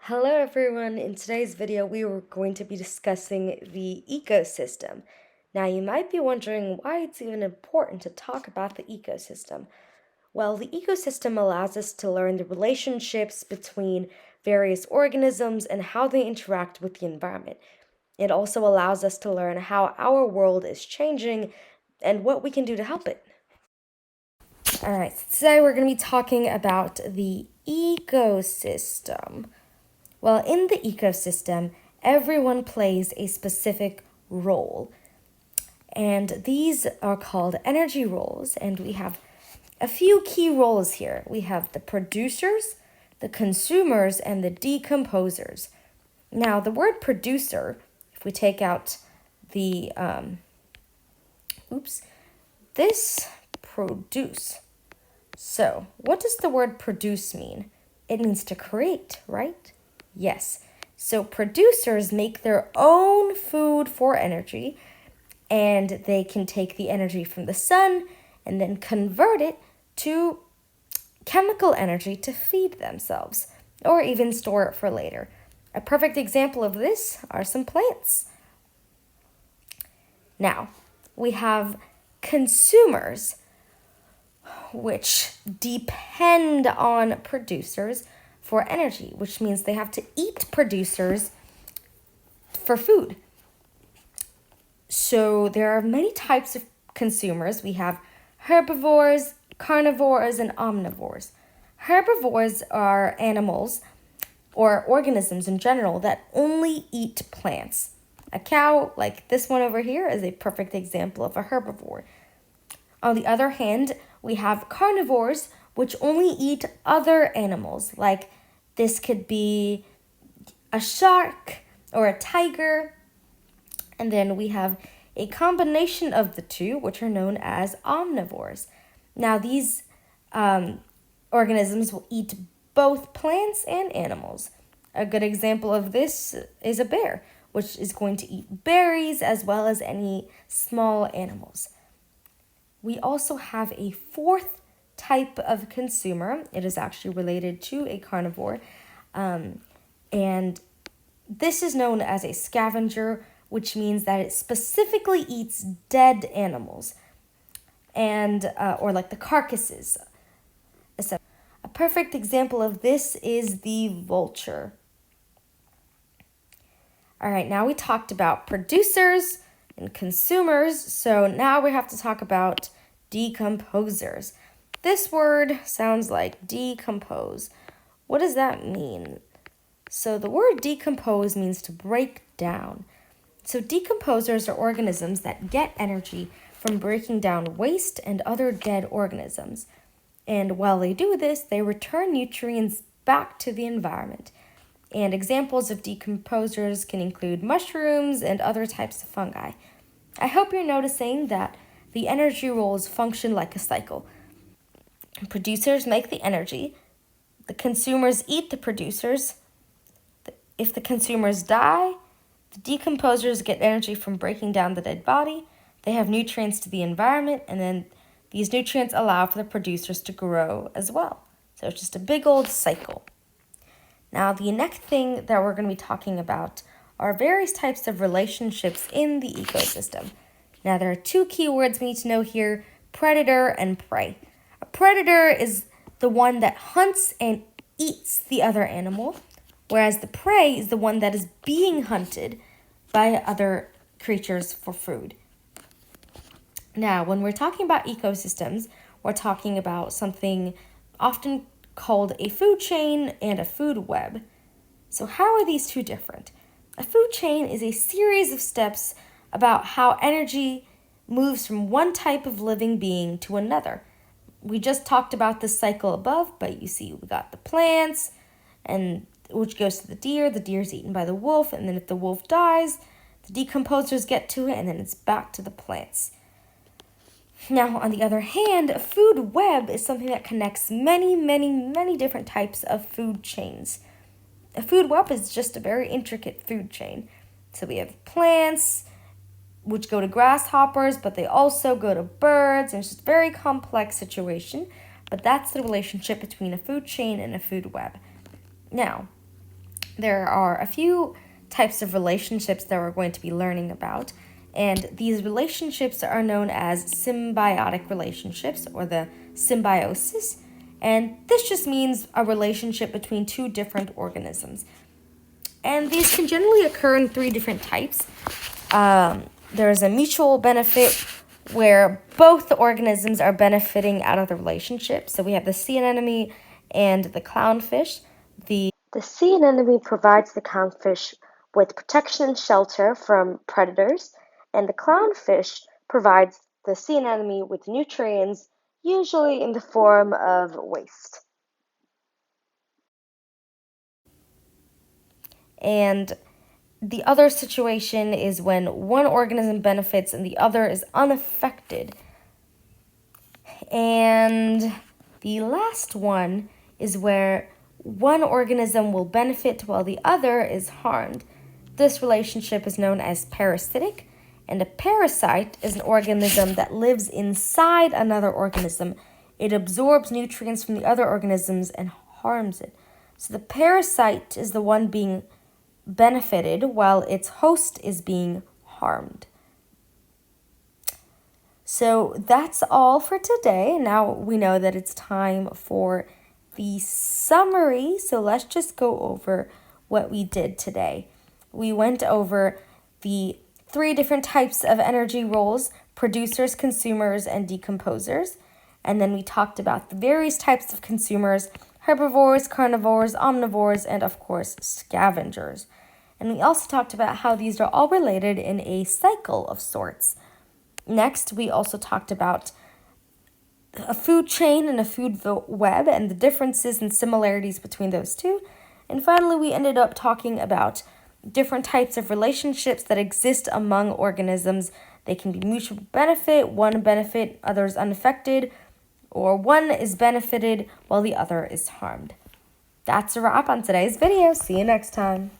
Hello everyone, in today's video we are going to be discussing the ecosystem. Now you might be wondering why it's even important to talk about the ecosystem. Well, the ecosystem allows us to learn the relationships between various organisms and how they interact with the environment. It also allows us to learn how our world is changing and what we can do to help it. Alright, so today we're going to be talking about the ecosystem. Well, in the ecosystem, everyone plays a specific role. And these are called energy roles. And we have a few key roles here. We have the producers, the consumers, and the decomposers. Now, the word producer, if we take out the, this produce. So, what does the word produce mean? It means to create, right? Yes. So producers make their own food for energy, and they can take the energy from the sun and then convert it to chemical energy to feed themselves, or even store it for later. A perfect example of this are some plants. Now, we have consumers, which depend on producers for energy, which means they have to eat producers for food. So there are many types of consumers. We have herbivores, carnivores, and omnivores. Herbivores are animals or organisms in general that only eat plants. A cow, like this one over here, is a perfect example of a herbivore. On the other hand, we have carnivores, which only eat other animals, like this could be a shark or a tiger. And then we have a combination of the two, which are known as omnivores. Now, these organisms will eat both plants and animals. A good example of this is a bear, which is going to eat berries as well as any small animals. We also have a fourth type of consumer. It is actually related to a carnivore. And this is known as a scavenger, which means that it specifically eats dead animals and or like the carcasses. A perfect example of this is the vulture. All right, now we talked about producers and consumers, so now we have to talk about decomposers. This word sounds like decompose. What does that mean? So the word decompose means to break down. So decomposers are organisms that get energy from breaking down waste and other dead organisms. And while they do this, they return nutrients back to the environment. And examples of decomposers can include mushrooms and other types of fungi. I hope you're noticing that the energy roles function like a cycle. Producers make the energy, the consumers eat the producers. If the consumers die, the decomposers get energy from breaking down the dead body. They have nutrients to the environment, and then these nutrients allow for the producers to grow as well. So it's just a big old cycle. Now, the next thing that we're going to be talking about are various types of relationships in the ecosystem. Now, there are two key words we need to know here: predator and prey. A predator is the one that hunts and eats the other animal, whereas the prey is the one that is being hunted by other creatures for food. Now, when we're talking about ecosystems, we're talking about something often called a food chain and a food web. So how are these two different? A food chain is a series of steps about how energy moves from one type of living being to another. We just talked about this cycle above, but you see we got the plants, and which goes to the deer's eaten by the wolf, and then if the wolf dies, the decomposers get to it, and then it's back to the plants. Now, on the other hand, a food web is something that connects many different types of food chains. A food web is just a very intricate food chain. So we have plants, which go to grasshoppers, but they also go to birds, and it's just a very complex situation. But that's the relationship between a food chain and a food web. Now, there are a few types of relationships that we're going to be learning about. And these relationships are known as symbiotic relationships or the symbiosis. And this just means a relationship between two different organisms. And these can generally occur in three different types. There's a mutual benefit where both the organisms are benefiting out of the relationship. So we have the sea anemone and the clownfish. The sea anemone provides the clownfish with protection and shelter from predators, and the clownfish provides the sea anemone with nutrients, usually in the form of waste. And the other situation is when one organism benefits and the other is unaffected. And the last one is where one organism will benefit while the other is harmed. This relationship is known as parasitic, and a parasite is an organism that lives inside another organism. It absorbs nutrients from the other organisms and harms it. So the parasite is the one being benefited while its host is being harmed. So that's all for today. Now we know that it's time for the summary. So let's just go over what we did today. We went over the three different types of energy roles: producers, consumers, and decomposers. And then we talked about the various types of consumers: herbivores, carnivores, omnivores, and of course, scavengers. And we also talked about how these are all related in a cycle of sorts. Next, we also talked about a food chain and a food web and the differences and similarities between those two. And finally, we ended up talking about different types of relationships that exist among organisms. They can be mutual benefit, one benefit, others unaffected, or one is benefited while the other is harmed. That's a wrap on today's video. See you next time.